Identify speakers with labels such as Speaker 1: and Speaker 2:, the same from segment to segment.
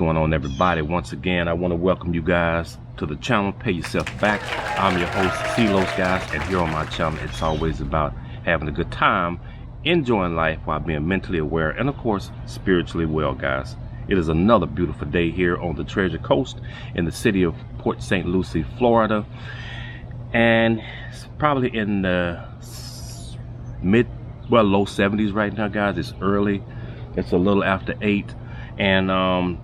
Speaker 1: going on, everybody? Once again, I want to welcome you guys to the channel Pay Yourself Back. I'm your host, Celos, guys, and here on my channel, it's always about having a good time, enjoying life while being mentally aware and, of course, spiritually well, guys. It is another beautiful day here on the Treasure Coast in the city of Port St. Lucie, Florida, and it's probably in the low 70s right now, guys. It's early. It's a little after 8. And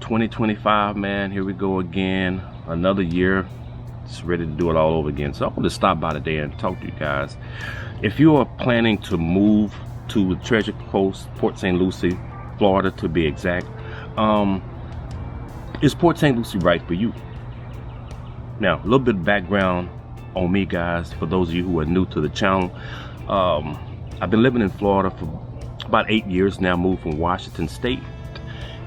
Speaker 1: 2025, man, here we go again, another year. Just ready to do it all over again. So I want to stop by today and talk to you guys. If you are planning to move to the Treasure Coast, Port St. Lucie, Florida to be exact, is Port St. Lucie right for you? Now, a little bit of background on me, guys, for those of you who are new to the channel. I've been living in Florida for about 8 years now, moved from Washington State.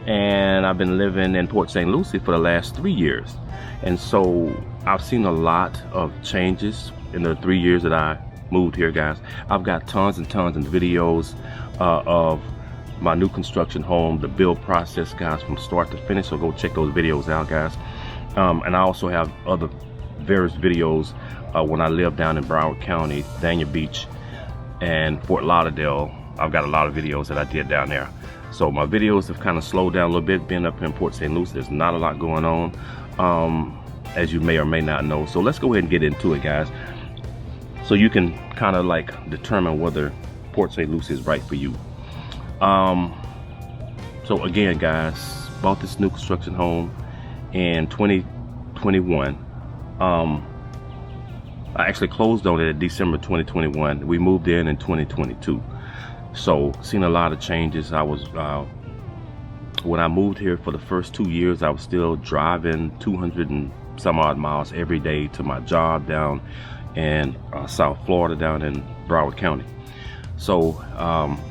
Speaker 1: And I've been living in Port St. Lucie for the last 3 years. And so I've seen a lot of changes in the 3 years that I moved here, guys. I've got tons and tons of videos of my new construction home, the build process, guys, from start to finish. So go check those videos out, guys. And I also have other various videos when I lived down in Broward County, Dania Beach, and Fort Lauderdale. I've got a lot of videos that I did down there. So my videos have kind of slowed down a little bit being up in Port St. Lucie. There's not a lot going on, as you may or may not know. So let's go ahead and get into it, guys, so you can kind of like determine whether Port St. Lucie is right for you. So again, guys, bought this new construction home in 2021. I actually closed on it in December 2021. We moved in 2022. So seen a lot of changes. I was when I moved here for the first 2 years, I was still driving 200 and some odd miles every day to my job down in South Florida, down in Broward County. So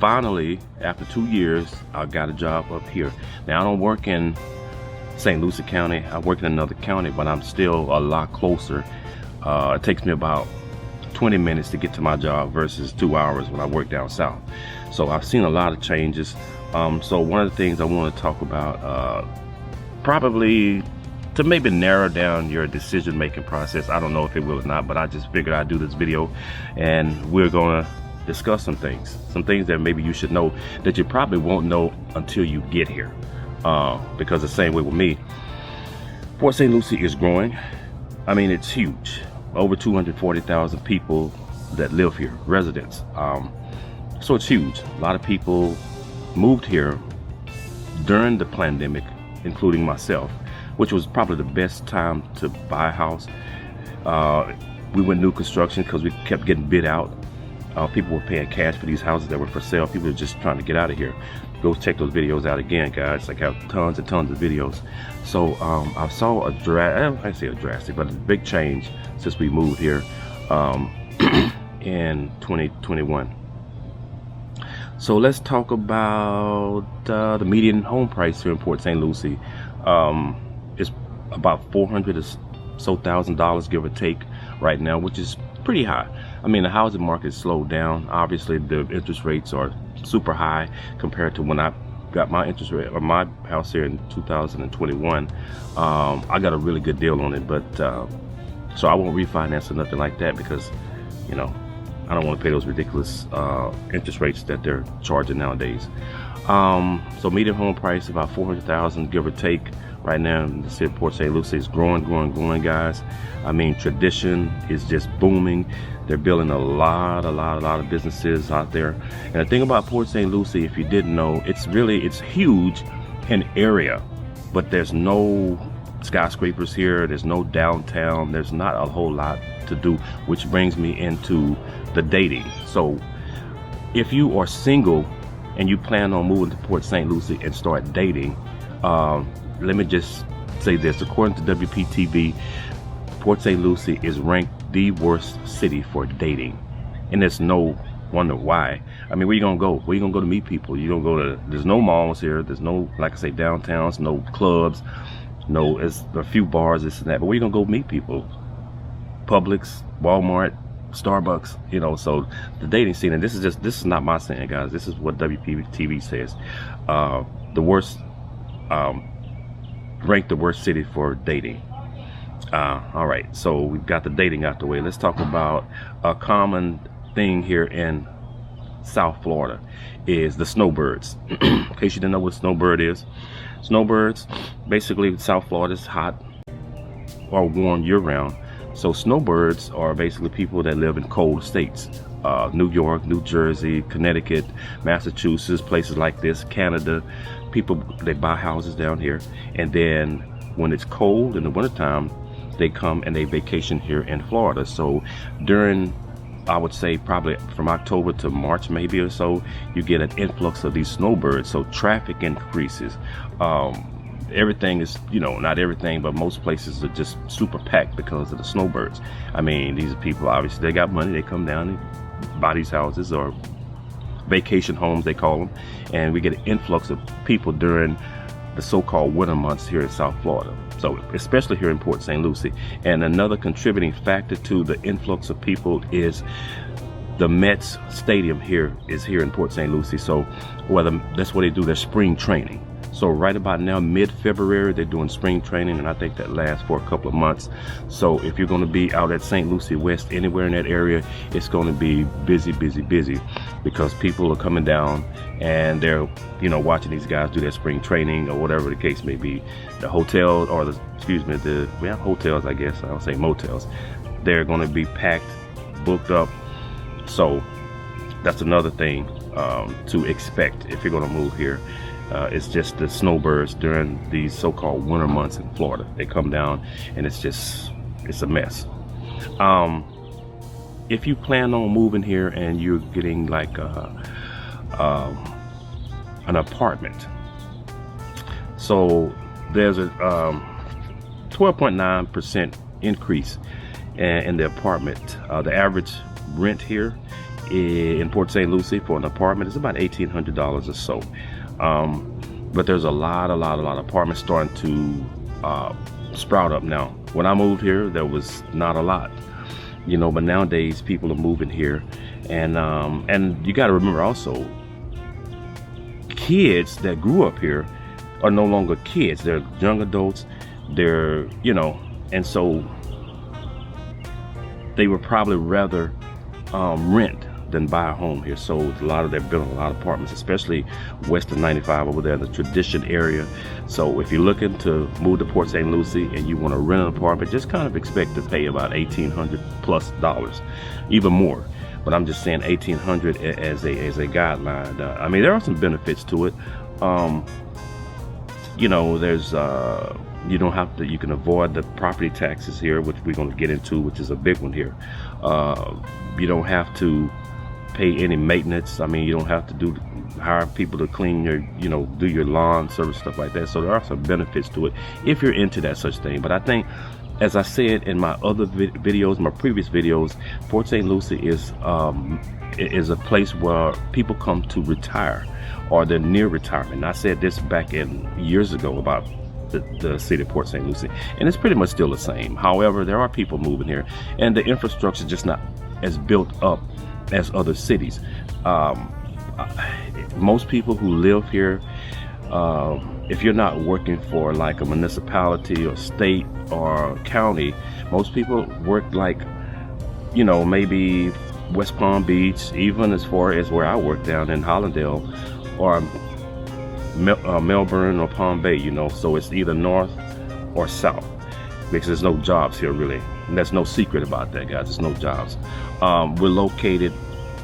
Speaker 1: finally, after 2 years, I got a job up here. Now I don't work in St. Lucie County. I work in another county, but I'm still a lot closer. It takes me about 20 minutes to get to my job versus 2 hours when I work down south. So I've seen a lot of changes. So one of the things I want to talk about, probably to maybe narrow down your decision-making process. I don't know if it will or not, but I just figured I'd do this video and we're gonna discuss some things that maybe you should know that you probably won't know until you get here. Because the same way with me, Port St. Lucie is growing. I mean, it's huge. Over 240,000 people that live here, residents. So it's huge. A lot of people moved here during the pandemic, including myself, which was probably the best time to buy a house. We went new construction because we kept getting bid out. People were paying cash for these houses that were for sale. People were just trying to get out of here. Go check those videos out again, guys. I have tons and tons of videos. So I saw a drastic, but a big change since we moved here in 2021. So let's talk about the median home price here in Port St. Lucie. It's about $400,000 or so, give or take, right now, which is pretty high. I mean, the housing market slowed down. Obviously, the interest rates are super high compared to when I got my interest rate on my house here in 2021. I got a really good deal on it, but so I won't refinance or nothing like that because, you know, I don't want to pay those ridiculous interest rates that they're charging nowadays. So median home price about $400,000, give or take, right now in the city of Port St. Lucie. Is growing, guys. I mean, tradition is just booming. They're building a lot of businesses out there. And the thing about Port St. Lucie, if you didn't know, it's huge in area, but there's no skyscrapers here. There's no downtown. There's not a whole lot to do, which brings me into the dating. So if you are single and you plan on moving to Port St. Lucie and start dating, let me just say this. According to WPTV, Port St. Lucie is ranked the worst city for dating. And there's no wonder why. I mean, where you gonna go? Where you gonna go to meet people? You gonna go to, there's no malls here. There's no, like I say, downtowns, no clubs, no, it's a few bars, this and that. But where you gonna go meet people? Publix, Walmart, Starbucks, you know. So the dating scene, and this is not my saying, guys. This is what WPTV says. The worst ranked the worst city for dating. All right, so we've got the dating out the way. Let's talk about a common thing here in South Florida is the snowbirds. In case you didn't know what a snowbird is, snowbirds, basically South Florida is hot or warm year-round. So snowbirds are basically people that live in cold states. New York, New Jersey, Connecticut, Massachusetts, places like this, Canada. People, they buy houses down here, and then when it's cold in the wintertime, they come and they vacation here in Florida. So during, I would say probably from October to March maybe or so, you get an influx of these snowbirds. So traffic increases. Everything is, you know, not everything, but most places are just super packed because of the snowbirds. I mean, these people, obviously they got money, they come down and buy these houses, or vacation homes they call them, and we get an influx of people during the so-called winter months here in South Florida. So especially here in Port St. Lucie. And another contributing factor to the influx of people is the Mets stadium here in Port St. Lucie. So that's what they do, their spring training. So right about now, mid-February, they're doing spring training, and I think that lasts for a couple of months. So if you're going to be out at St. Lucie West, anywhere in that area, it's going to be busy, busy, busy, because people are coming down and they're, you know, watching these guys do their spring training or whatever the case may be. The hotels, or we have hotels, I guess, I don't say motels. They're going to be packed, booked up. So that's another thing to expect if you're going to move here. It's just the snowbirds during these so-called winter months in Florida. They come down and it's a mess. If you plan on moving here and you're getting like an apartment, so there's a 12.9% increase in the apartment. The average rent here in Port St. Lucie for an apartment is about $1,800 or so. But there's a lot of apartments starting to sprout up now. When I moved here, there was not a lot, you know, but nowadays people are moving here, and you got to remember also, kids that grew up here are no longer kids. They're young adults. They're, you know, and so they would probably rather rent than buy a home here. So they're building a lot of apartments, especially west of 95 over there in the Tradition area. So if you're looking to move to Port St. Lucie and you want to rent an apartment, just kind of expect to pay about $1,800 plus, even more. But I'm just saying $1,800 as a guideline. I mean, there are some benefits to it. You know, there's you don't have to, you can avoid the property taxes here, which we're going to get into, which is a big one here. You don't have to pay any maintenance. I mean, you don't have to hire people to clean your, you know, do your lawn service, stuff like that. So there are some benefits to it if you're into that such thing. But I think, as I said in my other videos, my previous videos, Port St. Lucie is a place where people come to retire, or they're near retirement. And I said this back in years ago about the city of Port St. Lucie, and it's pretty much still the same. However, there are people moving here, and the infrastructure is just not as built up as other cities. Most people who live here, if you're not working for like a municipality or state or county, most people work like, you know, maybe West Palm Beach, even as far as where I work down in Hollandale, or Melbourne or Palm Bay, you know. So it's either north or south, because there's no jobs here really. And there's no secret about that, guys. There's no jobs. We're located,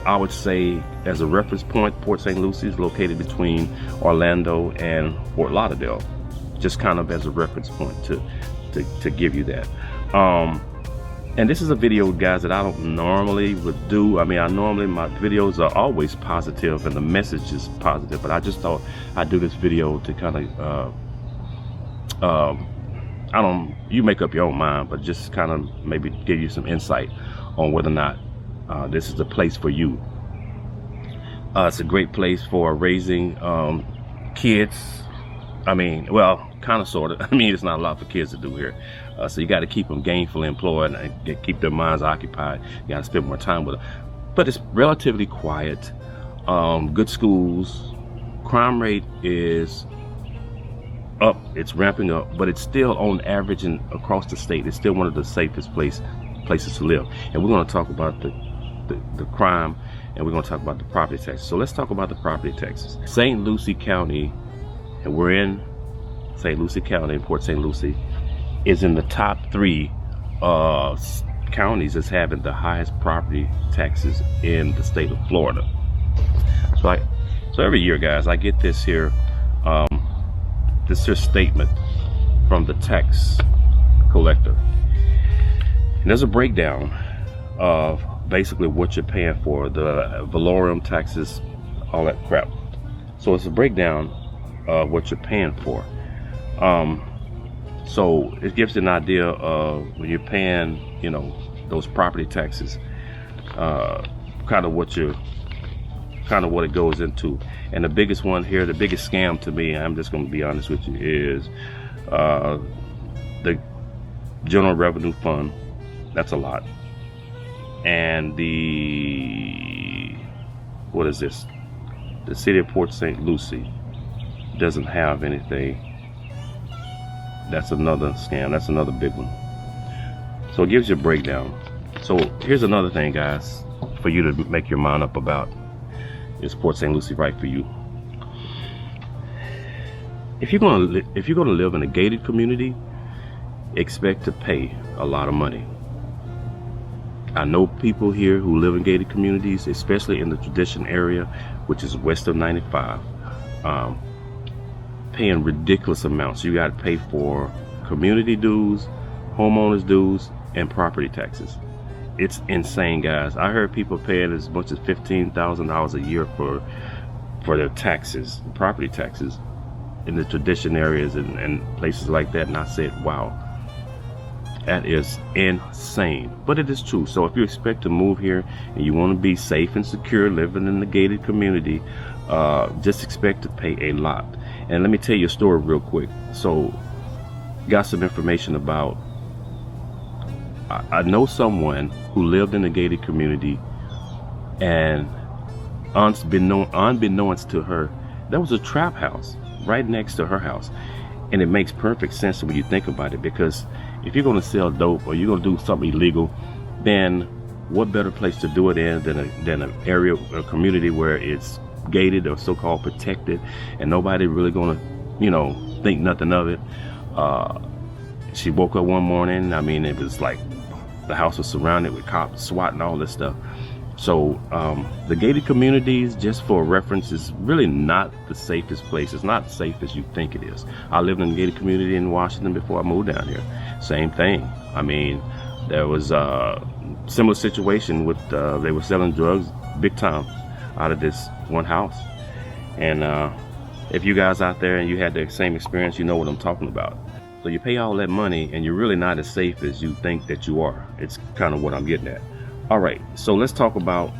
Speaker 1: I would say, as a reference point, Port St. Lucie is located between Orlando and Fort Lauderdale, just kind of as a reference point to give you that. And this is a video, guys, that I don't normally would do. I mean, my videos are always positive and the message is positive, but I just thought I'd do this video to kind of, you make up your own mind, but just kind of maybe give you some insight on whether or not this is the place for you. It's a great place for raising kids. I mean, well, kind of, sort of. I mean, it's not a lot for kids to do here. So you got to keep them gainfully employed and keep their minds occupied. You got to spend more time with them. But it's relatively quiet. Good schools. Crime rate is up, it's ramping up, but it's still on average and across the state, it's still one of the safest places to live. And we're going to talk about the crime, and we're going to talk about the property taxes. So let's talk about the property taxes. St. Lucie County, and we're in St. Lucie County, in Port St. Lucie, is in the top 3 counties that's having the highest property taxes in the state of Florida. So every year, guys, I get this here statement from the tax collector, and there's a breakdown of basically what you're paying for the valorem taxes, all that crap. So it's a breakdown of what you're paying for. So it gives you an idea of when you're paying, you know, those property taxes, kind of what it goes into. And the biggest one here, the biggest scam to me, I'm just going to be honest with you, is the General Revenue Fund. That's a lot. And what is this? The city of Port St. Lucie doesn't have anything. That's another scam. That's another big one. So it gives you a breakdown. So here's another thing, guys, for you to make your mind up about. Is Port St. Lucie right for you? If you're gonna live in a gated community, expect to pay a lot of money. I know people here who live in gated communities, especially in the Tradition area, which is west of 95, paying ridiculous amounts. You got to pay for community dues, homeowners dues, and property taxes. It's insane, guys. I heard people paying as much as $15,000 a year for their taxes, property taxes, in the Tradition areas and places like that. And I said, wow, that is insane. But it is true. So if you expect to move here and you want to be safe and secure living in the gated community, just expect to pay a lot. And let me tell you a story real quick. So got some information about, I know someone who lived in a gated community, and unbeknownst to her, there was a trap house right next to her house. And it makes perfect sense when you think about it, because if you're going to sell dope or you're going to do something illegal, then what better place to do it in than an area, a community where it's gated or so-called protected, and nobody really going to, you know, think nothing of it. She woke up one morning, I mean, it was like the house was surrounded with cops, SWAT, and all this stuff. So the gated communities, just for reference, is really not the safest place. It's not safe as you think it is. I lived in a gated community in Washington before I moved down here. Same thing. I mean, there was a similar situation with they were selling drugs big time out of this one house. And if you guys out there and you had the same experience, you know what I'm talking about. So you pay all that money and you're really not as safe as you think that you are. It's kind of what I'm getting at. All right, so let's talk about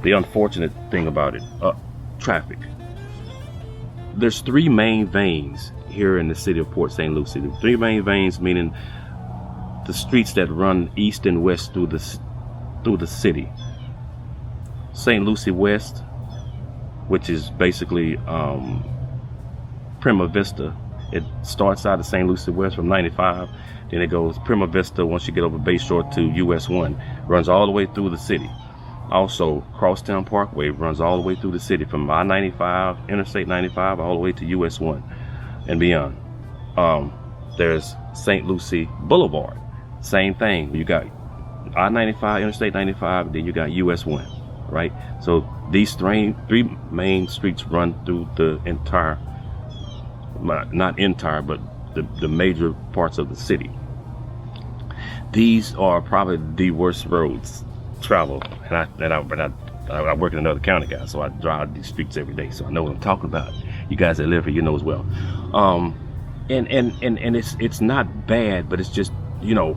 Speaker 1: the unfortunate thing about it, traffic. There's 3 main veins here in the city of Port St. Lucie. The 3 main veins, meaning the streets that run east and west through the city. St. Lucie West, which is basically Prima Vista. It starts out of St. Lucie West from 95, then it goes Prima Vista once you get over Bayshore to US 1, runs all the way through the city. Also, Crosstown Parkway runs all the way through the city from I-95, Interstate 95, all the way to US 1 and beyond. There's St. Lucie Boulevard, same thing. You got I-95, Interstate 95, then you got US 1, right? So these 3 main streets run through the entire, not entire, but the major parts of the city. These are probably the worst roads travel, and I work in another county, guys, so I drive these streets every day, so I know what I'm talking about. You guys that live here, you know as well. And it's not bad, but it's just, you know,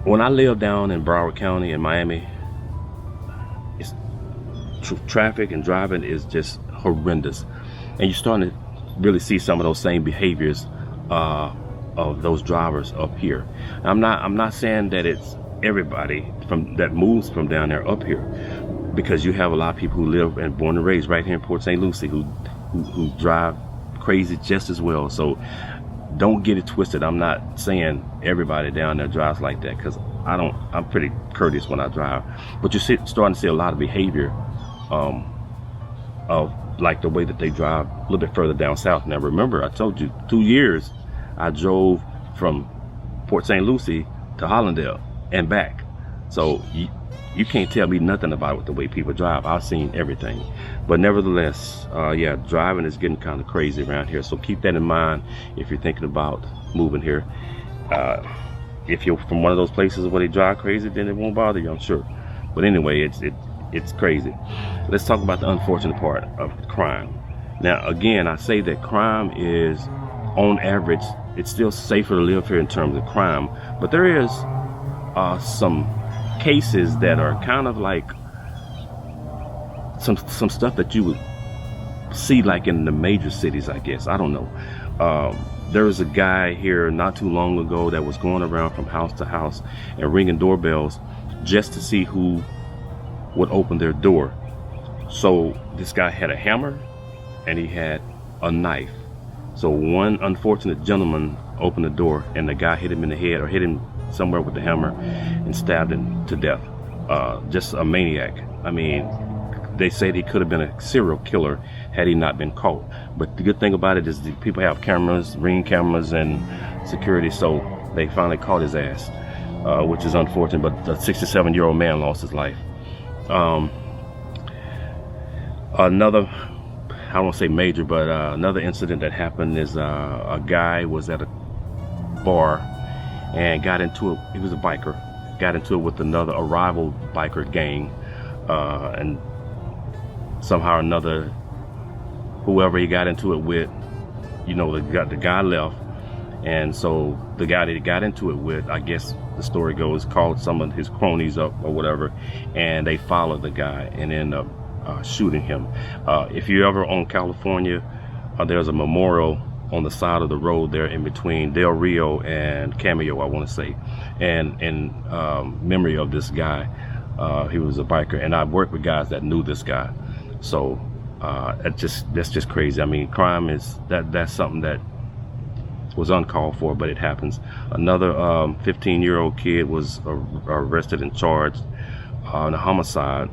Speaker 1: when I lived down in Broward County in Miami, it's traffic and driving is just horrendous, and you're starting to really see some of those same behaviors of those drivers up here. I'm not saying that it's everybody that moves from down there up here, because you have a lot of people who live and born and raised right here in Port St. Lucie who drive crazy just as well. So don't get it twisted. I'm not saying everybody down there drives like that, because I'm pretty courteous when I drive. But you're starting to see a lot of behavior of like the way that they drive a little bit further down south. Now remember, I told you 2 years I drove from Port St. Lucie to Hollandale and back. So you can't tell me nothing about the way people drive. I've seen everything. But nevertheless, yeah, driving is getting kind of crazy around here. So keep that in mind if you're thinking about moving here. If you're from one of those places where they drive crazy, then it won't bother you, I'm sure. But anyway, it's crazy. Let's talk about the unfortunate part of crime. Now, again, I say that crime is, on average, it's still safer to live here in terms of crime. But there is some cases that are kind of like some stuff that you would see like in the major cities, I guess. I don't know. There was a guy here not too long ago that was going around from house to house and ringing doorbells just to see who would open their door. So this guy had a hammer and he had a knife. So one unfortunate gentleman opened the door and the guy hit him in the head, or hit him somewhere with the hammer, and stabbed him to death. Just a maniac. I mean, they said he could have been a serial killer had he not been caught. But the good thing about it is the people have cameras, ring cameras and security, so they finally caught his ass, which is unfortunate. But the 67-year-old man lost his life. Another, I don't want to say major, but another incident that happened is a guy was at a bar and got into it. He was a biker, got into it with a rival biker gang, and somehow or another, whoever he got into it with, you know, the guy left, and so the guy that he got into it with, I guess the story goes, called some of his cronies up or whatever, and they followed the guy and ended up shooting him. If you're ever on California, there's a memorial on the side of the road there in between Del Rio and Cameo, I want to say, and in memory of this guy. He was a biker, and I've worked with guys that knew this guy. So that's just crazy. I mean, crime is that's something that was uncalled for, but it happens. Another 15-year-old kid was arrested and charged on a homicide.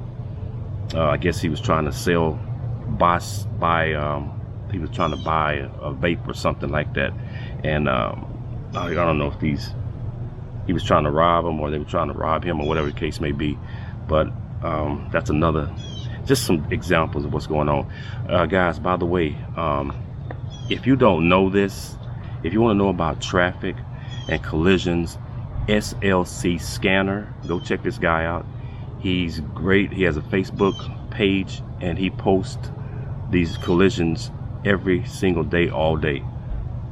Speaker 1: I guess he was trying to he was trying to buy a vape or something like that, and I don't know if he was trying to rob him or they were trying to rob him or whatever the case may be. But that's just some examples of what's going on. Guys, by the way, if you don't know this, if you want to know about traffic and collisions, SLC Scanner, go check this guy out. He's great. He has a Facebook page and he posts these collisions every single day, all day.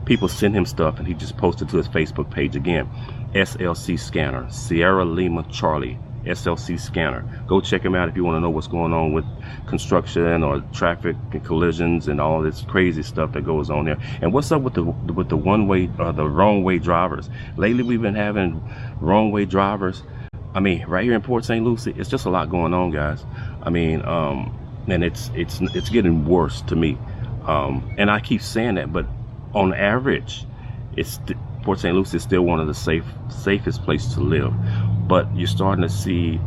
Speaker 1: People send him stuff and he just posted to his Facebook page. Again, SLC Scanner, Sierra Lima Charlie, SLC Scanner. Go check him out if you want to know what's going on with construction or traffic and collisions and all this crazy stuff that goes on there. And what's up with the one-way or the wrong-way drivers? Lately we've been having wrong-way drivers. I mean, right here in Port St. Lucie, it's just a lot going on, guys. I mean, and it's getting worse to me. And I keep saying that, but on average, Port St. Lucie is still one of the safest places to live. But you're starting to see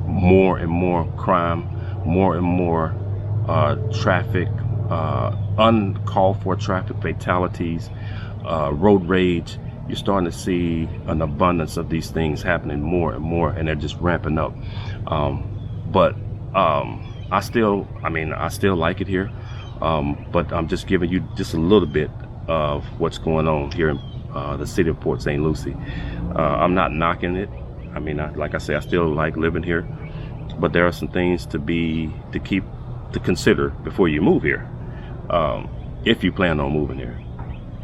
Speaker 1: more and more crime, more and more traffic, uncalled for traffic fatalities, road rage. You're starting to see an abundance of these things happening more and more, and they're just ramping up. But I still like it here. But I'm just giving you just a little bit of what's going on here in the city of Port St. Lucie. I'm not knocking it. I mean, like I say, I still like living here, but there are some things to consider before you move here, if you plan on moving here.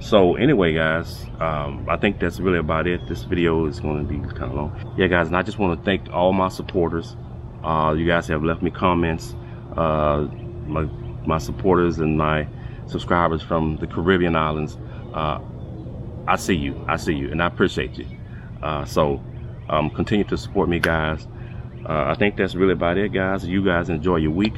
Speaker 1: So anyway, guys, I think that's really about it. This video is going to be kind of long. Yeah, guys, and I just want to thank all my supporters. You guys have left me comments. My supporters and my subscribers from the Caribbean islands. I see you, and I appreciate you. So continue to support me, guys. I think that's really about it, guys. You guys enjoy your week,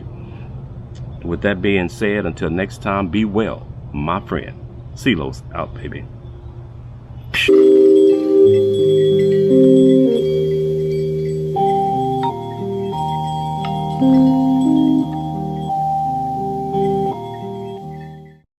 Speaker 1: With that being said, until next time, be well, my friend. CeeLo's out, baby.